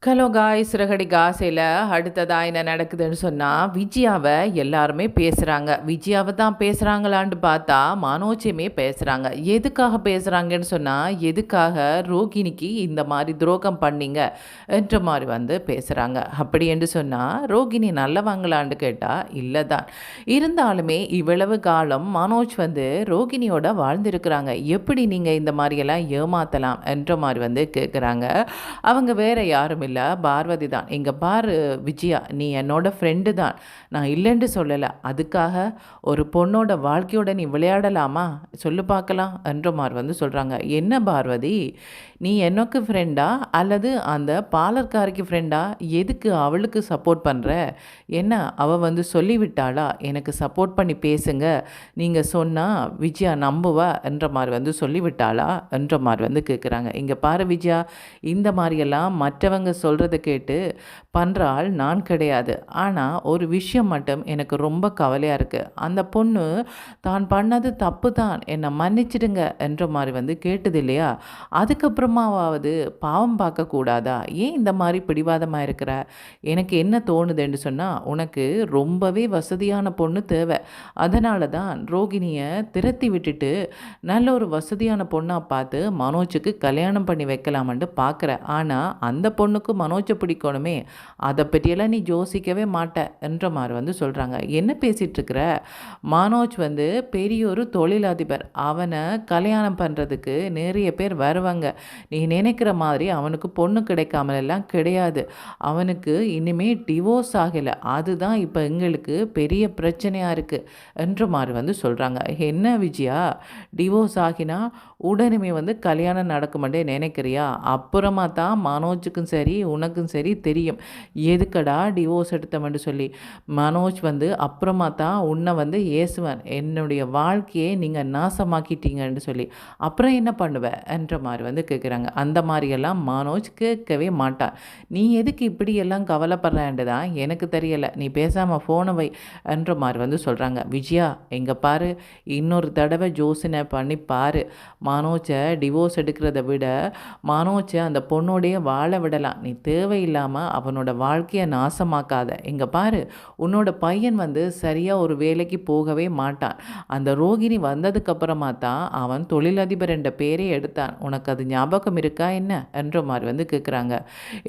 Hello guys, சிறகடி காசையில் அடுத்ததாக என்ன நடக்குதுன்னு சொன்னால், விஜயாவை எல்லாருமே பேசுகிறாங்க. விஜயாவை தான் பேசுகிறாங்களான்னு பார்த்தா மனோஜையுமே பேசுகிறாங்க. எதுக்காக பேசுகிறாங்கன்னு சொன்னால், எதுக்காக ரோகிணிக்கு இந்த மாதிரி துரோகம் பண்ணீங்க என்ற மாதிரி பேசுகிறாங்க. அப்படி என்று சொன்னால், ரோகிணி நல்லவங்களான்னு கேட்டால் இல்லை தான். இருந்தாலுமே இவ்வளவு காலம் மனோஜ் ரோகிணியோட வாழ்ந்திருக்கிறாங்க. எப்படி நீங்கள் இந்த மாதிரியெல்லாம் ஏமாற்றலாம் என்ற மாதிரி கேட்குறாங்க. அவங்க வேற யாரும் இல்லை, பார்வதி தான். இங்கே பாரு விஜயா, நீ என்னோட ஃப்ரெண்டு தான், நான் இல்லைன்னு சொல்லலை. அதுக்காக ஒரு பொண்ணோட வாழ்க்கையோட நீ விளையாடலாமா? சொல்லு பார்க்கலாம் என்ற மாதிரி சொல்கிறாங்க. என்ன பார்வதி, நீ எனக்கு ஃப்ரெண்டா அல்லது அந்த பாலர்காரிக்கு ஃப்ரெண்டா? எதுக்கு அவளுக்கு சப்போர்ட் பண்ணுற? என்ன அவள் சொல்லிவிட்டாளா எனக்கு சப்போர்ட் பண்ணி பேசுங்க, நீங்கள் சொன்னால் விஜயா நம்புவா என்ற மாதிரி சொல்லிவிட்டாளா என்ற மாதிரி கேட்குறாங்க. இங்கே பாரு விஜயா, இந்த மாதிரியெல்லாம் மற்றவங்க சொல்கிறத கேட்டு பண்ணுற ஆள் நான் கிடையாது. ஆனால் ஒரு விஷயம் மட்டும் எனக்கு ரொம்ப கவலையாக இருக்குது. அந்த பொண்ணு தான் பண்ணது தப்பு தான், என்னை மன்னிச்சிடுங்க என்ற மாதிரி கேட்டது இல்லையா? அதுக்கப்புறமாவது பாவம் பார்க்கக்கூடாதா? ஏன் இந்த மாதிரி பிடிவாதமாக இருக்கிற? எனக்கு என்ன தோணுதுன்னு சொன்னால், உனக்கு ரொம்பவே வசதியான பொண்ணு தேவை. அதனால தான் ரோகிணியை திரத்தி விட்டுட்டு நல்ல ஒரு வசதியான பொண்ணாக பார்த்து மனோஜுக்கு கல்யாணம் பண்ணி வைக்கலாமன்ட்டு பார்க்குற. ஆனால் அந்த பொண்ணுக்கு மனோஜை பிடிக்கணுமே, அதை பற்றியெல்லாம் நீ யோசிக்கவே மாட்ட என்ற மாதிரி சொல்கிறாங்க. என்ன பேசிகிட்ருக்கிற? மனோஜ் பெரிய ஒரு தொழிலதிபர். அவனை கல்யாணம் பண்ணுறதுக்கு நிறைய பேர் வருவாங்க. நீ நினைக்கிற மாதிரி அவனுக்கு பொண்ணு கிடைக்காமலாம் கிடையாது. அவனுக்கு இனிமேல் டிவோர்ஸ் ஆகலை. அதுதான் இப்போ எங்களுக்கு பெரிய பிரச்சனையாக இருக்குது என்ற மாதிரி சொல்கிறாங்க. என்ன விஜயா, டிவோர்ஸ் ஆகினா உடனே கல்யாணம் நடக்குமெண்டே நினைக்கிறியா? அப்புறமா தான் மனோஜுக்கும் சரி உனக்கும் சரி தெரியும் எதுக்கடா டிவோர்ஸ் எடுத்தவன்னு சொல்லி. மனோஜ் அப்புறமா தான் உன்னை ஏசுவேன், என்னுடைய வாழ்க்கையை நீங்கள் நாசமாக்கிட்டீங்கன்னு சொல்லி. அப்புறம் என்ன பண்ணுவேன் என்ற மாதிரி கேட்குறாங்க. அந்த மாதிரியெல்லாம் மனோஜ் கேட்கவே மாட்டான். நீ எதுக்கு இப்படியெல்லாம் கவலைப்படுறேன்ட்டு தான் எனக்கு தெரியலை. நீ பேசாமல் ஃபோனை வை என்ற மாதிரி சொல்கிறாங்க. விஜயா, எங்கே பாரு, இன்னொரு தடவை யோசனை பண்ணி பாரு. மனோஜை டிவோர்ஸ் எடுக்கிறத விட மனோஜை அந்த பொண்ணோடைய வாழ விடலாம். நீ தேவையில்லாமல் அவனோட வாழ்க்கையை நாசமாக்காத. இங்கே பாரு, உன்னோட பையன் சரியாக ஒரு வேலைக்கு போகவே மாட்டான். அந்த ரோகிணி வந்ததுக்கப்புறமா தான் அவன் தொழிலதிபர் என்ற பேரே எடுத்தான். உனக்கு அது ஞாபகம் இருக்கா என்ன என்ற மாதிரி கேட்குறாங்க.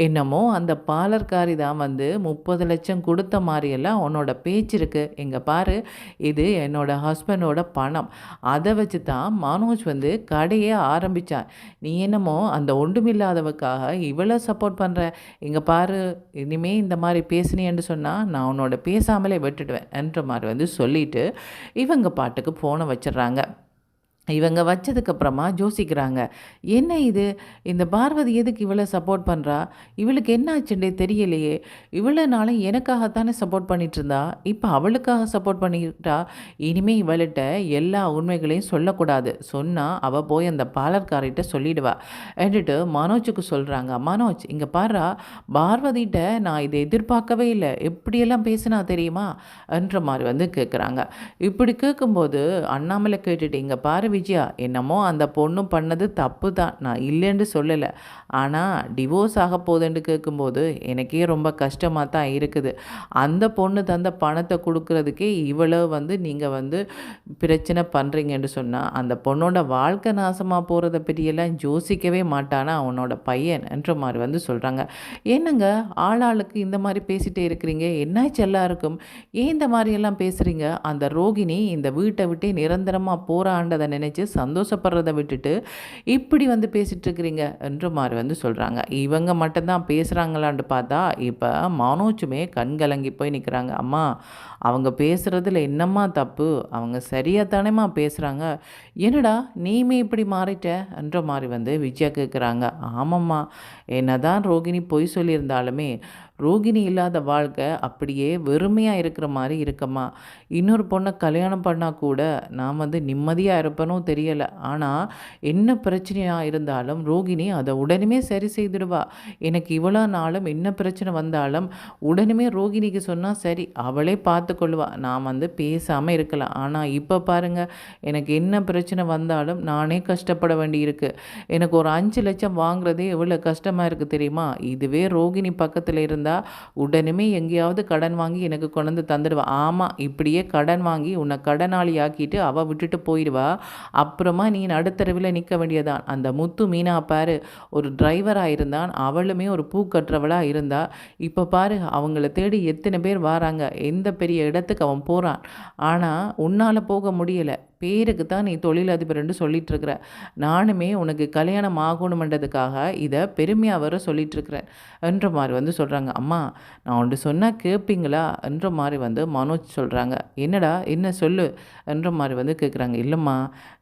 என்னமோ அந்த பாலர்காரி தான் 30 லட்சம் கொடுத்த மாதிரியெல்லாம் உன்னோட பேச்சு இருக்குது. இங்கே பாரு, இது என்னோட ஹஸ்பண்டோட பணம். அதை வச்சு தான் மனோஜ் கடையே ஆரம்பித்தான். நீ என்னமோ அந்த ஒன்றுமில்லாதவக்காக இவ்வளோ சப்போர்ட் பண்ணுற. இங்கே பாரு, இனிமேல் இந்த மாதிரி பேசினேன்னு சொன்னால் நான் உன்னோட பேசாமலே விட்டுடுவேன் என்ற மாதிரி சொல்லிவிட்டு இவங்க பாட்டுக்கு ஃபோனை வச்சிடுறாங்க. இவங்க வச்சதுக்கப்புறமா யோசிக்கிறாங்க, என்ன இது, இந்த பார்வதி எதுக்கு இவ்வளோ சப்போர்ட் பண்ணுறா? இவளுக்கு என்ன ஆச்சுட்டே தெரியலையே. இவ்வளோ நாளும் எனக்காகத்தானே சப்போர்ட் பண்ணிகிட்டு இருந்தா, இப்போ அவளுக்காக சப்போர்ட் பண்ணிக்கிட்டா. இனிமேல் இவள்கிட்ட எல்லா உண்மைகளையும் சொல்லக்கூடாது. சொன்னால் அவள் போய் அந்த பாலர்காரிட்ட சொல்லிடுவா என்றுட்டு மனோஜுக்கு சொல்கிறாங்க. மனோஜ், இங்கே பாரா, பார்வதிகிட்ட நான் இதை எதிர்பார்க்கவே இல்லை, எப்படியெல்லாம் பேசினா தெரியுமா என்ற மாதிரி கேட்குறாங்க. இப்படி கேட்கும்போது அண்ணாமலை கேட்டுட்டு, இங்கே பாரு விஜயா, என்னமோ அந்த பொண்ணு பண்ணது தப்பு தான், நான் இல்லைன்னு சொல்லலை. ஆனால் டிவோர்ஸ் ஆக போகுதுன்னு கேட்கும்போது எனக்கே ரொம்ப கஷ்டமாக தான் இருக்குது. அந்த பொண்ணு தந்த பணத்தை கொடுக்கறதுக்கே இவ்வளோ நீங்கள் பிரச்சனை பண்ணுறீங்கன்னு சொன்னால் அந்த பொண்ணோட வாழ்க்கை நாசமாக போகிறத பற்றியெல்லாம் யோசிக்கவே மாட்டானா அவனோட பையன் என்ற மாதிரி சொல்கிறாங்க. என்னங்க ஆளாளுக்கு இந்த மாதிரி பேசிகிட்டே இருக்கிறீங்க, என்னாச்சு எல்லாருக்கும்? ஏன் இந்த மாதிரியெல்லாம் பேசுகிறீங்க? அந்த ரோகிணி இந்த வீட்டை விட்டு நிரந்தரமாக போகிறான்றதை நினைச்சு சந்தோஷப்படுறதை விட்டுட்டு இப்படி பேசிகிட்டு இருக்கிறீங்க என்ற மாதிரி சொல்கிறாங்க. இவங்க மட்டும்தான் பேசுகிறாங்களான்னு பார்த்தா இப்போ மனோஜுமே கண்கலங்கி போய் நிற்கிறாங்க. அம்மா, அவங்க பேசுகிறதுல என்னம்மா தப்பு? அவங்க சரியாக தானேம்மா பேசுகிறாங்க. என்னடா நீமே இப்படி மாறிட்ட என்ற மாதிரி விஜயா கேட்குறாங்க. ஆமாம்மா, என்ன தான் ரோகிணி பொய் சொல்லியிருந்தாலுமே ரோகிணி இல்லாத வாழ்க்கை அப்படியே வெறுமையாக இருக்கிற மாதிரி இருக்கம்மா. இன்னொரு பொண்ணை கல்யாணம் பண்ணால் கூட நான் வந்து நிம்மதியாக இருப்பேனோ தெரியலை. ஆனால் என்ன பிரச்சனையாக இருந்தாலும் ரோகிணி அதை உடனே சரி செய்துடுவா. எனக்கு இவ்வளோ நாளும் என்ன பிரச்சனை வந்தாலும் உடனே ரோகிணிக்கு சொன்னால் சரி அவளே பார்த்து கொள்வா. நான் வந்து பேசாமல் இருக்கலாம். ஆனால் இப்போ பாருங்கள், எனக்கு என்ன பிரச்சனை வந்தாலும் நானே கஷ்டப்பட வேண்டியிருக்கு. எனக்கு ஒரு 5 லட்சம் வாங்குறதே எவ்வளோ கஷ்டமாக இருக்குது தெரியுமா? இதுவே ரோகிணி பக்கத்தில் இருந்தால் உடனே எங்கேயாவது கடன் வாங்கி எனக்கு கொண்டு வந்து தந்துடுவா. ஆமாம், இப்படியே கடன் வாங்கி உன்னை கடனாளி ஆக்கிட்டு அவள் விட்டுட்டு போயிடுவா. அப்புறமா நீ நடுத்தரவில் நிற்க வேண்டியதான். அந்த முத்து மீனா பாரு, ஒரு டிரைவராக இருந்தான், அவளுமே ஒரு பூ கட்டுறவளாக இருந்தா. இப்போ பாரு, அவங்கள தேடி எத்தனை பேர் வராங்க, எந்த பெரிய இடத்துக்கு அவன் போகிறான். ஆனால் உன்னால் போக முடியலை. பேருக்கு தான் நீ தொழிலதிபர்ன்னு சொல்லிகிட்ருக்குற. நானுமே உனக்கு கல்யாணம் ஆகணுமென்றதுக்காக இதை பெருமையாக வர சொல்லிகிட்ருக்கிறேன் என்ற மாதிரி வந்து சொல்கிறாங்க. அம்மா, நான் ஒன்று சொன்னால் கேட்பீங்களா என்ற மாதிரி வந்து மனோஜ் சொல்கிறாங்க. என்னடா என்ன சொல்லு என்ற மாதிரி வந்து கேட்குறாங்க. இல்லைம்மா,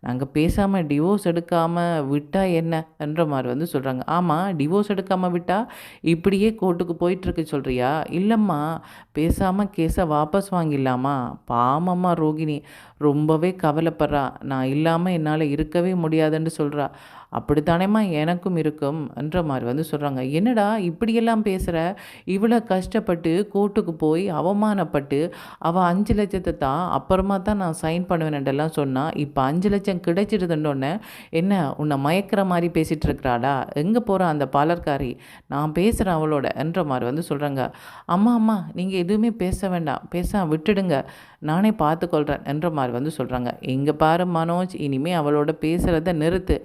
நாங்கள் பேசாமல் டிவோர்ஸ் எடுக்காமல் விட்டால் என்ன என்ற மாதிரி வந்து சொல்கிறாங்க. ஆமாம், டிவோர்ஸ் எடுக்காமல் விட்டால் இப்படியே கோர்ட்டுக்கு போயிட்டுருக்கு சொல்கிறியா? இல்லைம்மா, பேசாமல் கேஸை வாபஸ் வாங்கிடலாமா? பாமம்மா ரோகிணி ரொம்பவே கவலைப்படுறா. நான் இல்லாமல் என்னால் இருக்கவே முடியாதுன்னு சொல்கிறா. அப்படித்தானேம்மா எனக்கும் இருக்கும் என்ற மாதிரி வந்து சொல்கிறாங்க. என்னடா இப்படியெல்லாம் பேசுகிற? இவ்வளோ கஷ்டப்பட்டு கோர்ட்டுக்கு போய் அவமானப்பட்டு அவள் 5 லட்சத்தை தான் அப்புறமா தான் நான் சைன் பண்ணுவேன்டெல்லாம் சொன்னால், இப்போ 5 லட்சம் கிடைச்சிடுதுன்னொன்னே என்ன உன்னை மயக்கிற மாதிரி பேசிகிட்டு இருக்கிறாடா? எங்கே போகிறான் அந்த பாலர்காரி? நான் பேசுகிறேன் அவளோட என்ற மாதிரி வந்து சொல்கிறாங்க. அம்மா அம்மா, நீங்கள் எதுவுமே பேச வேண்டாம், விட்டுடுங்க, நானே பார்த்துக்கொள்கிறேன் என்ற மாதிரி வந்து சொல்கிறாங்க. இங்கே பாரு மனோஜ், இனிமேல் அவளோட பேசுகிறத நிறுத்து.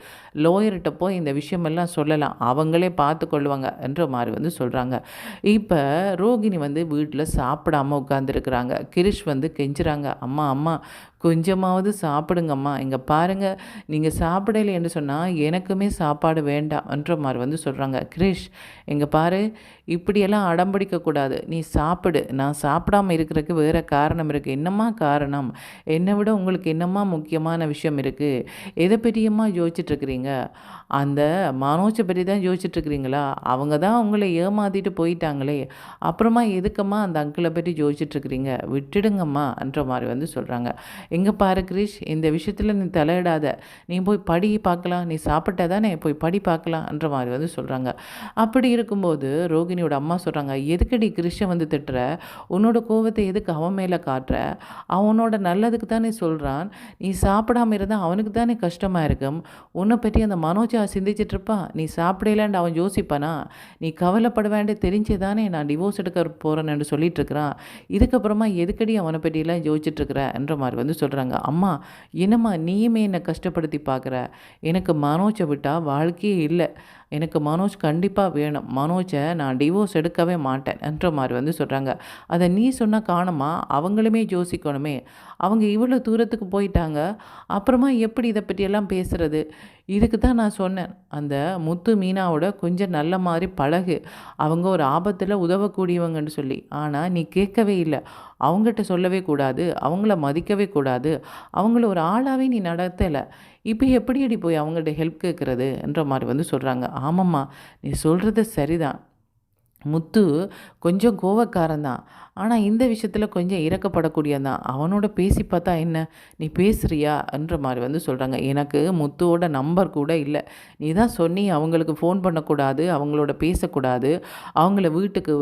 லோயர்கிட்ட போய் இந்த விஷயமெல்லாம் சொல்லலாம், அவங்களே பார்த்து கொள்வாங்க என்ற மாதிரி வந்து சொல்கிறாங்க. இப்போ ரோகிணி வந்து வீட்டில் சாப்பிடாமல் உட்காந்துருக்குறாங்க. கிரிஷ் வந்து கெஞ்சுறாங்க. அம்மா அம்மா, கொஞ்சமாவது சாப்பிடுங்கம்மா, இங்கே பாருங்கள், நீங்கள் சாப்பிடலை என்று சொன்னால் எனக்குமே சாப்பாடு வேண்டாம் என்ற மாதிரி வந்து சொல்கிறாங்க. கிரிஷ், இங்கே பாரு, இப்படியெல்லாம் அடம்பிடிக்கக்கூடாது, நீ சாப்பிடு. நான் சாப்பிடாமல் இருக்கிறதுக்கு வேறு காரணம் இருக்குது. என்னம்மா காரணம்? என்னை விட உங்களுக்கு என்னம்மா முக்கியமான விஷயம் இருக்குது? எதை பற்றியம்மா யோசிச்சுட்ருக்குறீங்க? அந்த மனோஜை பற்றி தான் யோசிச்சுட்ருக்குறீங்களா? அவங்க தான் உங்களை ஏமாற்றிட்டு போயிட்டாங்களே, அப்புறமா எதுக்கம்மா அந்த அங்கிளை பற்றி யோசிச்சுட்ருக்குறீங்க? விட்டுடுங்கம்மா என்ற மாதிரி வந்து சொல்கிறாங்க. எங்கே பாரு கிரிஷ், இந்த விஷயத்தில் நீ தலையிடாத, நீ போய் படி பார்க்கலாம், நீ சாப்பிட்டா தானே, போய் படி பார்க்கலான்ற மாதிரி வந்து சொல்கிறாங்க. அப்படி இருக்கும்போது ரோகிணியோட அம்மா சொல்கிறாங்க. எதுக்கடி கிரிஷை வந்து திட்டுற? உன்னோட கோவத்தை எதுக்கு அவன் மேலே காட்டுற? அவனோட நல்லதுக்கு தானே சொல்கிறான். நீ சாப்பிடாமல் இருந்தால் அவனுக்கு தானே கஷ்டமாக இருக்கும். உன்னை பற்றி அந்த மனோஜா சிந்திச்சிட்ருப்பான். நீ சாப்பிடலான்னு அவன் யோசிப்பானா? நீ கவலைப்பட வேண்டிய தெரிஞ்சே தானே நான் டிவோர்ஸ் எடுக்க போகிறேன்னு சொல்லிட்டு இருக்கிறான். இதுக்கப்புறமா எதுக்கடி அவனை பற்றியெல்லாம் யோசிச்சுட்ருக்கிற என்ற மாதிரி வந்து சொல்கிறாங்க. அம்மா, என்னம்மா நீயுமே என்னை கஷ்டப்படுத்தி பார்க்குற? எனக்கு மனோஜை விட்டால் வாழ்க்கையே இல்லை. எனக்கு மனோஜ் கண்டிப்பாக வேணும். மனோஜை நான் டிவோர்ஸ் எடுக்கவே மாட்டேன் என்ற மாதிரி வந்து சொல்கிறாங்க. அதை நீ சொன்னால் காணுமா? அவங்களுமே யோசிக்கணுமே. அவங்க இவ்வளோ தூரத்துக்கு போயிட்டாங்க, அப்புறமா எப்படி இதை பற்றியெல்லாம் பேசுகிறது? இதுக்கு தான் நான் சொன்னேன், அந்த முத்து மீனாவோட கொஞ்சம் நல்ல மாதிரி பழகு, அவங்க ஒரு ஆபத்தில் உதவக்கூடியவங்கன்னு சொல்லி. ஆனால் நீ கேட்கவே இல்லை. அவங்ககிட்ட சொல்லவே கூடாது, அவங்கள மதிக்கவே கூடாது, அவங்கள ஒரு ஆளாகவே நீ நடத்தலை. இப்போ எப்படியடி போய் அவங்கள்ட்ட ஹெல்ப் கேட்குறது என்ற மாதிரி வந்து சொல்கிறாங்க. ஆமாம்மா, நீ சொல்கிறது சரிதான். முத்து கொஞ்சம் கோவக்காரன் தான், ஆனால் இந்த விஷயத்தில் கொஞ்சம் இறக்கப்படக்கூடியதான் தான். அவனோட பேசி பார்த்தா என்ன, நீ பேசுகிறியா என்ற மாதிரி வந்து சொல்கிறாங்க. எனக்கு முத்துவோட நம்பர் கூட இல்லை. நீ தான் சொன்னி அவங்களுக்கு ஃபோன் பண்ணக்கூடாது, அவங்களோட பேசக்கூடாது, அவங்கள வீட்டுக்கு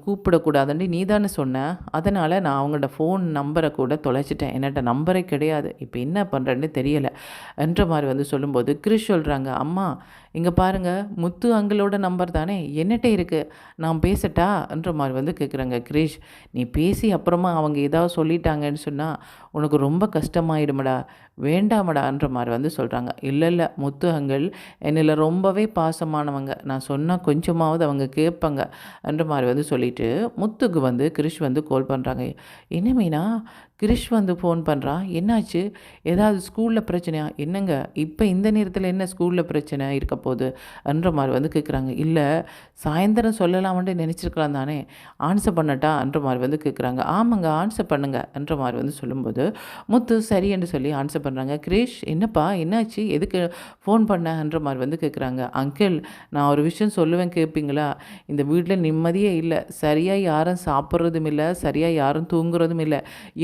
கூப்பிடக்கூடாதுன்னு நீ தானே சொன்ன. அதனால் நான் அவங்களோட ஃபோன் நம்பரை கூட தொலைச்சிட்டேன். என்கிட்ட நம்பரே கிடையாது. இப்போ என்ன பண்ணுறேன்னு தெரியலை என்ற மாதிரி வந்து சொல்லும்போது கிரிஷ் சொல்கிறாங்க. அம்மா, இங்கே பாருங்கள், முத்து அங்கிளோட நம்பர் தானே என்னட்டே இருக்குது, நான் பேசட்டா என்ற மாதிரி வந்து கேட்குறாங்க. கிரிஷ், நீ பேசி அப்புறமா அவங்க ஏதாவது சொல்லிட்டாங்கன்னு சொன்னால் உனக்கு ரொம்ப கஷ்டமாயிடுமடா, வேண்டாமடான்ற மாதிரி வந்து சொல்கிறாங்க. இல்லை இல்லை, முத்து அங்கிள் என்னில் ரொம்பவே பாசமானவங்க, நான் சொன்னால் கொஞ்சமாவது அவங்க கேட்பாங்க என்ற மாதிரி வந்து சொல்லிவிட்டு முத்துக்கு வந்து கிரிஷ் வந்து கால் பண்ணுறாங்க. என்ன மீனா, கிரிஷ் வந்து ஃபோன் பண்ணுறான். என்னாச்சு? ஏதாவது ஸ்கூலில் பிரச்சனையா? என்னங்க இப்போ இந்த நேரத்தில் என்ன ஸ்கூலில் பிரச்சனை இருக்க போகுது என்ற மாதிரி வந்து கேட்குறாங்க. இல்லை, சாயந்தரம் சொல்லலாம்னு நினச்சிருக்கலாம் தானே, ஆன்சர் பண்ணட்டா என்ற மாதிரி வந்து கேட்குறாங்க. ஆமாங்க, ஆன்சர் பண்ணுங்க என்ற மாதிரி வந்து சொல்லும்போது முத்து சரி என்று சொல்லி ஆன்சர் பண்ணுறாங்க. கிரிஷ், என்னப்பா என்னாச்சு, எதுக்கு ஃபோன் பண்ணன்ற மாதிரி வந்து கேட்குறாங்க. அங்கிள், நான் ஒரு விஷயம் சொல்லுவேன் கேட்பீங்களா? இந்த வீட்டில் நிம்மதியே இல்லை. சரியாக யாரும் சாப்பிட்றதும் இல்லை, சரியாக யாரும் தூங்குறதும் இல்லை.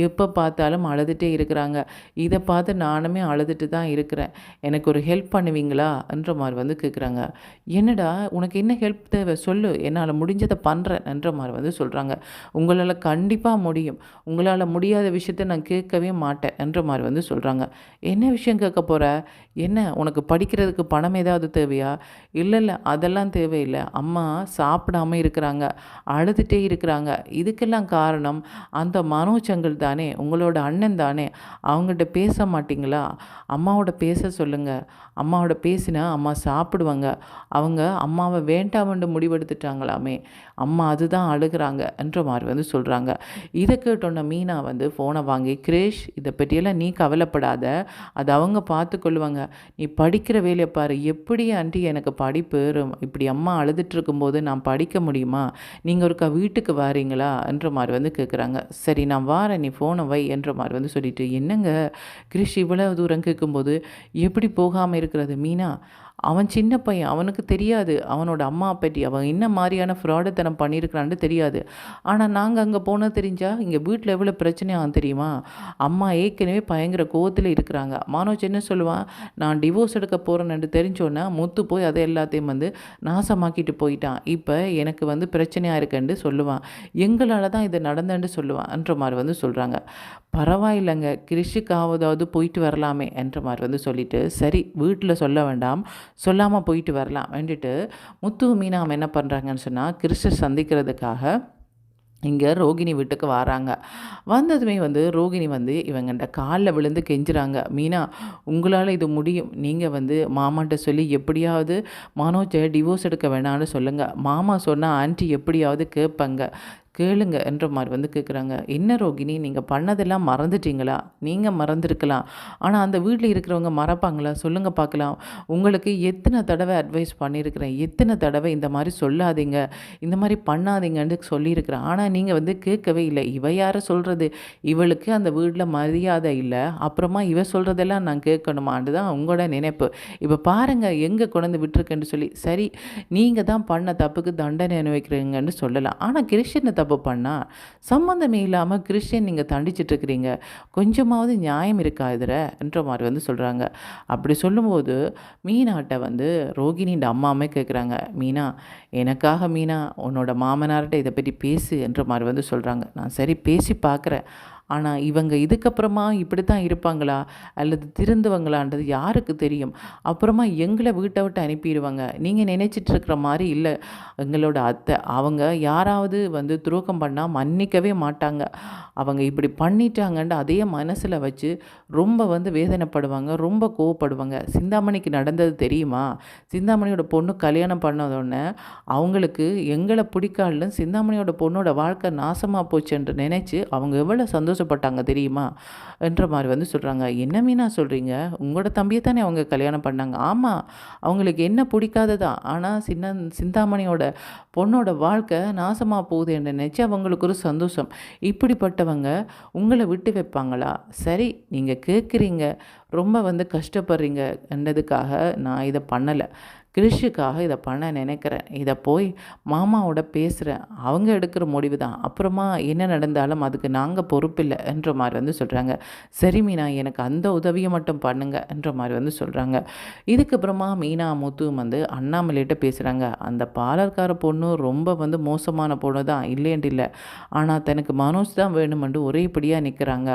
எப்போ பார்த்தாலும் அழுதுகிட்டே இருக்கிறாங்க. இதை பார்த்து நானுமே அழுதுட்டு தான் இருக்கிறேன். எனக்கு ஒரு ஹெல்ப் பண்ணுவீங்களா என்ற மாதிரி வந்து கேட்குறாங்க. என்னடா உனக்கு என்ன ஹெல்ப் தேவை சொல்லு, என்னால் முடிஞ்சதை பண்ணுறேன் என்ற மாதிரி வந்து சொல்கிறாங்க. உங்களால் கண்டிப்பாக முடியும், உங்களால் முடியாத விஷயத்த நான் கேட்கவே மாட்டேன் என்ற மாதிரி வந்து சொல்கிறாங்க. என்ன விஷயம் கேட்க போகிற? என்ன உனக்கு படிக்கிறதுக்கு பணம் ஏதாவது தேவையா? இல்லை இல்லை, அதெல்லாம் தேவையில்லை. அம்மா சாப்பிடாம இருக்கிறாங்க, அழுதுகிட்டே இருக்கிறாங்க. இதுக்கெல்லாம் காரணம் அந்த மனோஜங்கள் தானே, உங்களோட அண்ணன் தானே. அவங்கள்ட்ட பேச மாட்டிங்களா? அம்மாவோட பேச சொல்லுங்கள். அம்மாவோட பேசினா அம்மா சாப்பிடுவாங்க. அவங்க அம்மாவை வேண்டாமண்டு முடிவெடுத்துட்டாங்களாமே, அம்மா அதுதான் அழுகிறாங்க என்ற மாதிரி வந்து சொல்கிறாங்க. இதை கேட்டோன்னே மீனா வந்து ஃபோனை வாங்கி, கிரேஷ், இதை பற்றியெல்லாம் நீ கவலைப்படாத, அது அவங்க பார்த்துக்கொள்ளுவாங்க. நீ படிக்கிற வேலையை பாரு. எப்படி ஆண்டி எனக்கு படிப்பு இப்படி அம்மா அழுதுட்டு இருக்கும்போது நான் படிக்க முடியுமா? நீங்கள் ஒருக்கா வீட்டுக்கு வாரீங்களா என்ற மாதிரி வந்து கேட்குறாங்க. சரி நான் வாரேன், நீ ஃபோனை வை என்ற மாதிரி வந்து சொல்லிட்டு, என்னங்க கிரிஷ் இவ்வளோ தூரம் கேட்கும்போது எப்படி போகாமல் இருக்கிறது? மீனா, அவன் சின்ன பையன், அவனுக்கு தெரியாது அவனோட அம்மா பற்றி, அவன் என்ன மாதிரியான ஃப்ராடுத்தனம் பண்ணியிருக்கிறான்னு தெரியாது. ஆனால் நாங்கள் அங்கே போனால் தெரிஞ்சால் இங்கே வீட்டில் எவ்வளோ பிரச்சனையாகும் தெரியுமா? அம்மா ஏற்கனவே பயங்கர கோவத்தில் இருக்கிறாங்க. மனோஜ் என்ன சொல்லுவான், நான் டிவோர்ஸ் எடுக்க போகிறேன்னு தெரிஞ்சோன்னா முத்து போய் அதை எல்லாத்தையும் வந்து நாசமாக்கிட்டு போயிட்டான். இப்போ எனக்கு வந்து பிரச்சனையாக இருக்குன்னு சொல்லுவான். எங்களால் தான் இது நடந்தேன்னு சொல்லுவான் என்ற மாதிரி வந்து சொல்கிறாங்க. பரவாயில்லைங்க, கிரிஷுக்காவதாவது போயிட்டு வரலாமே என்ற மாதிரி வந்து சொல்லிவிட்டு, சரி வீட்டில் சொல்ல வேண்டாம், சொல்லாமல் போயிட்டு வரலாம் வேண்டிட்டு முத்து மீனாம் என்ன பண்ணுறாங்கன்னு சொன்னால், கிறிஷை சந்திக்கிறதுக்காக இங்கே ரோகிணி வீட்டுக்கு வராங்க. வந்ததுமே வந்து ரோகிணி வந்து இவங்கள்ட்ட காலில் விழுந்து கெஞ்சுறாங்க. மீனா, உங்களால் இது முடியும். நீங்கள் வந்து மாமாட்ட சொல்லி எப்படியாவது மனோஜை டிவோர்ஸ் எடுக்க வேணான்னு சொல்லுங்கள். மாமா சொன்னால் ஆன்ட்டி எப்படியாவது கேட்பாங்க, கேளுங்க என்ற மாதிரி வந்து கேட்குறாங்க. என்ன ரோகிணி, நீங்கள் பண்ணதெல்லாம் மறந்துட்டீங்களா? நீங்கள் மறந்துருக்கலாம், ஆனால் அந்த வீட்டில் இருக்கிறவங்க மறப்பாங்களா? சொல்லுங்கள் பார்க்கலாம். உங்களுக்கு எத்தனை தடவை அட்வைஸ் பண்ணியிருக்கிறேன், எத்தனை தடவை இந்த மாதிரி சொல்லாதீங்க, இந்த மாதிரி பண்ணாதீங்கன்னு சொல்லியிருக்கிறேன். ஆனால் நீங்கள் வந்து கேட்கவே இல்லை. இவ யாரை சொல்கிறது, இவளுக்கு அந்த வீட்டில் மரியாதை இல்லை, அப்புறமா இவ சொல்கிறதெல்லாம் நான் கேட்கணுமான்னு தான் உங்களோட நினைப்பு. இப்போ பாருங்கள் எங்கே கொண்டு விட்டுருக்கேன்னு சொல்லி. சரி, நீங்கள் தான் பண்ண தப்புக்கு தண்டனை அனுபவிக்கிறீங்கன்னு சொல்லலாம், ஆனால் கிறிஸ்டியனை தப்பு பண்ணால் சம்மந்தமே இல்லாமல் கிறிஸ்டியன் நீங்கள் தண்டிச்சிட்ருக்கிறீங்க, கொஞ்சமாவது நியாயம் இருக்கா இதில் என்ற மாதிரி வந்து சொல்கிறாங்க. அப்படி சொல்லும்போது மீனாட்ட வந்து ரோகிணின்ற அம்மாவே கேட்குறாங்க, மீனா எனக்காக மீனா உன்னோட மாமனார்கிட்ட இதை பற்றி பேசு என்ற மாதிரி வந்து சொல்கிறாங்க. நான் சரி பேசி பார்க்குறேன், ஆனால் இவங்க இதுக்கப்புறமா இப்படி தான் இருப்பாங்களா அல்லது திருந்துவங்களான்றது யாருக்கு தெரியும்? அப்புறமா எங்களை வீட்டை விட்டு அனுப்பிடுவாங்க. நீங்கள் நினச்சிட்ருக்கிற மாதிரி இல்லை எங்களோட அத்தை. அவங்க யாராவது வந்து துரோகம் பண்ணால் மன்னிக்கவே மாட்டாங்க. அவங்க இப்படி பண்ணிட்டாங்கன்ட்டு அதே மனசில் வச்சு ரொம்ப வந்து வேதனைப்படுவாங்க, ரொம்ப கோவப்படுவாங்க. சிந்தாமணிக்கு நடந்தது தெரியுமா? சிந்தாமணியோட பொண்ணு கல்யாணம் பண்ணதோடனே அவங்களுக்கு எங்களை பிடிக்காதுன்னு சிந்தாமணியோட பொண்ணோட வாழ்க்கை நாசமாக போச்சுன்னு நினச்சி அவங்க எவ்வளோ சந்தோஷப்பட்டாங்க தெரியுமா என்ற மாதிரி வந்து சொல்கிறாங்க. என்ன மீனா சொல்கிறீங்க? உங்களோட தம்பியை தானே அவங்க கல்யாணம் பண்ணாங்க. ஆமாம், அவங்களுக்கு என்ன பிடிக்காததான், ஆனால் சிந்தாமணியோட பொண்ணோட வாழ்க்கை நாசமாக போகுது என்று நினச்சி அவங்களுக்கு ஒரு சந்தோஷம். இப்படிப்பட்டவங்க உங்களை விட்டு வைப்பாங்களா? சரி, நீங்கள் கேட்குறீங்க, ரொம்ப வந்து கஷ்டப்படுறீங்க என்றதுக்காக நான் இதை பண்ணலை, கிறிஷுக்காக இதை பண்ண நினைக்கிறேன். இதை போய் மாமாவோட பேசுகிறேன், அவங்க எடுக்கிற முடிவு தான், அப்புறமா என்ன நடந்தாலும் அதுக்கு நாங்கள் பொறுப்பில்லை என்ற மாதிரி வந்து சொல்கிறாங்க. சரி மீனா, எனக்கு அந்த உதவியை மட்டும் பண்ணுங்க என்ற மாதிரி வந்து சொல்கிறாங்க. இதுக்கப்புறமா மீனா முத்து வந்து அண்ணாமலையிட்ட பேசுகிறாங்க. அந்த பாலர்கார பொண்ணு ரொம்ப வந்து மோசமான பொண்ணு தான், இல்லைன்ட்டு இல்லை, ஆனால் தனக்கு மனோஜ் தான் வேணுமென்று ஒரேபடியாக நிற்கிறாங்க.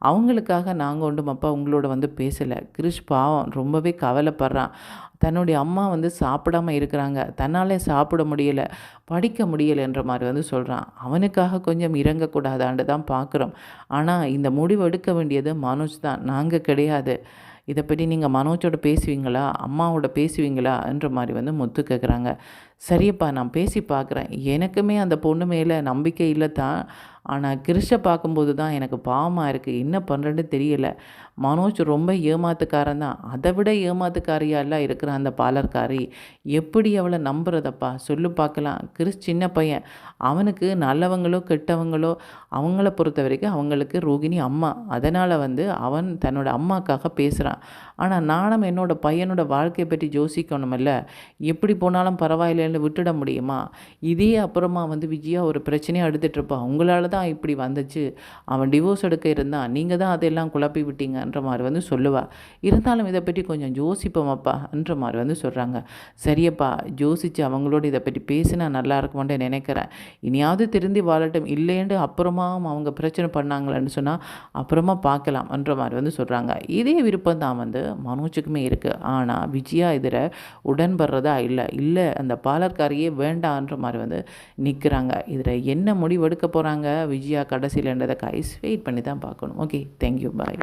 அவங்களுக்காக நாங்கள் ஒன்றும் அப்பா உங்களோட வந்து பேசலை. கிரிஷ் பாவம் ரொம்பவே கவலைப்படுறான். தன்னுடைய அம்மா வந்து சாப்பிடாமல் இருக்கிறாங்க, தன்னாலே சாப்பிட முடியலை, படிக்க முடியலைன்ற மாதிரி வந்து சொல்கிறான். அவனுக்காக கொஞ்சம் இறங்கக்கூடாதான்னு தான் பார்க்குறோம். ஆனால் இந்த முடிவு எடுக்க வேண்டியது மனோஜ் தான், நாங்கள் கிடையாது. இதை பற்றி நீங்கள் மனோஜோட பேசுவீங்களா, அம்மாவோட பேசுவீங்களா என்ற மாதிரி வந்து முத்து கேட்குறாங்க. சரியப்பா நான் பேசி பார்க்குறேன். எனக்குமே அந்த பொண்ணு மேல நம்பிக்கை இல்ல தான். ஆனா கிரிஷ பார்க்கும்போது தான் எனக்கு பாவமா இருக்கு. என்ன பண்ணுறேன்னு தெரியல. மனோஜ் ரொம்ப ஏமாத்துக்காரன் தான். அத விட ஏமாத்துக்காரியால்ல இருக்கிறா அந்த பாலர்காரி. எப்படி அவள நம்புறதப்பா? சொல்லு பார்க்கலாம். கிரிஷ் சின்ன பையன். அவனுக்கு நல்லவங்களோ, கெட்டவங்களோ அவங்கள பொறுத்தவரைக்கும் அவங்களுக்கு ரோகிணி அம்மா. அதனால அவன் தன்னோட அம்மாக்காக பேசுறான். ஆனா நானும் என்னோட பையனோட வாழ்க்கைய பற்றி யோசிக்கணும்ல. எப்படி போனாலும் பரவாயில்லன்னு விட்டுட முடியுமா? இதே அப்புறமா விஜயா ஒரு பிரச்சனையா எடுத்துட்டுருப்பா. உங்களால தான் இப்படி வந்துச்சு. அவன் டிவோர்ஸ் எடுக்க இருந்தான். நீங்க தான் அதெல்லாம் குழப்பி விட்டீங்கன்ற மாரி சொல்லுவா. இருந்தாலும் இத பற்றி கொஞ்சம் யோசிப்போமப்பான்ற மாரி சொல்றாங்க. சரியப்பா யோசிச்சு அவங்களோட இத பற்றி பேசினா நல்லா இருக்கும்னு நினைக்கிறேன். இனியாவது திருந்தி வாழட்டும். இல்லைன்ட்டு அப்புறமா அவங்க பிரச்சனை பண்ணாங்கன்னு சொன்னா, அப்புறமா பார்க்கலாம்ன்ற மாரி சொல்றாங்க. இதே விருப்பம் தான் மனோஜுக்குமே இருக்கு. ஆனா விஜயா இதில உடன்படுறதா இல்ல. இல்ல அந்த பாலர்காரியே வேண்டான்ற மாரி நிற்கிறாங்க. இதில் என்ன முடிவு எடுக்க போகிறாங்க விஜயா கடைசியிலன்றதை கைஸ் வெயிட் பண்ணி தான் பார்க்கணும். ஓகே, தேங்க்யூ, பாய்.